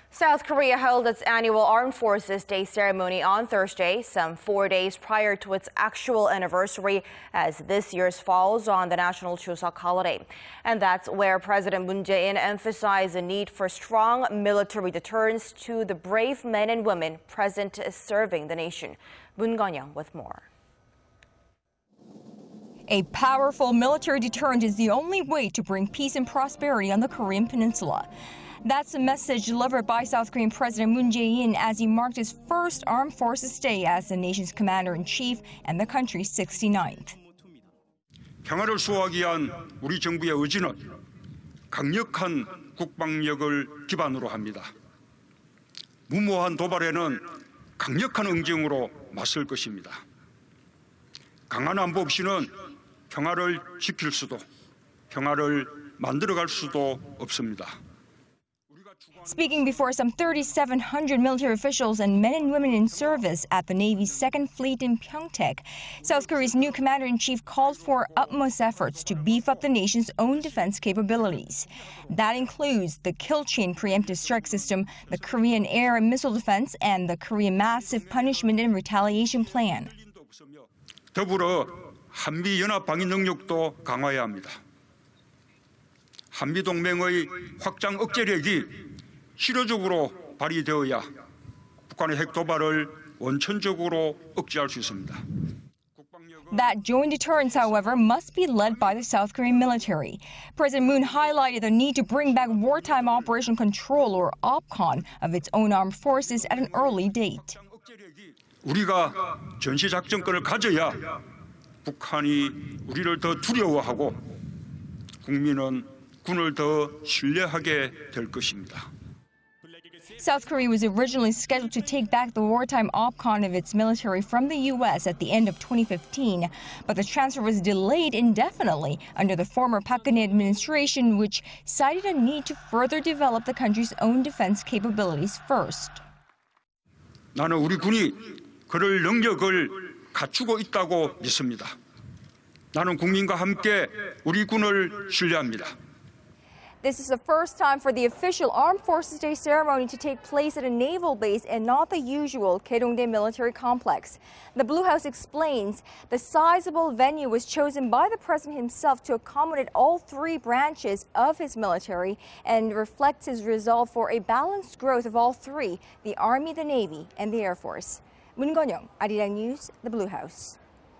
South Korea held its annual Armed Forces Day ceremony on Thursday, some 4 days prior to its actual anniversary, as this year's falls on the national Chuseok holiday. And that's where President Moon Jae-in emphasized the need for strong military deterrence to the brave men and women present serving the nation. Moon Gon-young with more. A powerful military deterrent is the only way to bring peace and prosperity on the Korean peninsula. That's a message delivered by South Korean President Moon Jae-in as he marked his first Armed Forces Day as the nation's commander-in-chief and the country's 69th. 평화를 수호하기 위한 우리 정부의 의지는 강력한 국방력을 기반으로 합니다. 무모한 도발에는 강력한 응징으로 맞설 것입니다. 강한 안보 없이는 평화를 지킬 수도, 평화를 만들어갈 수도 없습니다. Speaking before some 3,700 military officials and men and women in service at the Navy's Second Fleet in Pyeongtaek, South Korea's new commander-in-chief called for utmost efforts to beef up the nation's own defense capabilities. That includes the Kill Chain preemptive strike system, the Korean air and missile defense, and the Korean massive punishment and retaliation plan. 더불어 한미 연합 방위 능력도 강화해야 합니다. 한미 동맹의 확장 억제력이 실효적으로 발휘되어야 북한의 핵 도발을 원천적으로 억제할 수 있습니다. That joint deterrence, however, must be led by the South Korean military. President Moon highlighted the need to bring back wartime operation control, or OPCON, of its own armed forces at an early date. 우리가 전시 작전권을 가져야 북한이 우리를 더 두려워하고 국민은 군을 더 신뢰하게 될 것입니다. South Korea was originally scheduled to take back the wartime OPCON of its military from the U.S. at the end of 2015, but the transfer was delayed indefinitely under the former Park Geun-hye administration, which cited a need to further develop the country's own defense capabilities first. 나는 우리 군이 그럴 능력을 갖추고 있다고 믿습니다. 나는 국민과 함께 우리 군을 신뢰합니다. This is the first time for the official Armed Forces Day ceremony to take place at a naval base and not the usual Kaedongdae military complex. The Blue House explains the sizable venue was chosen by the president himself to accommodate all three branches of his military and reflects his resolve for a balanced growth of all three, the Army, the Navy, and the Air Force. Moon Gon-young, Arirang News, The Blue House.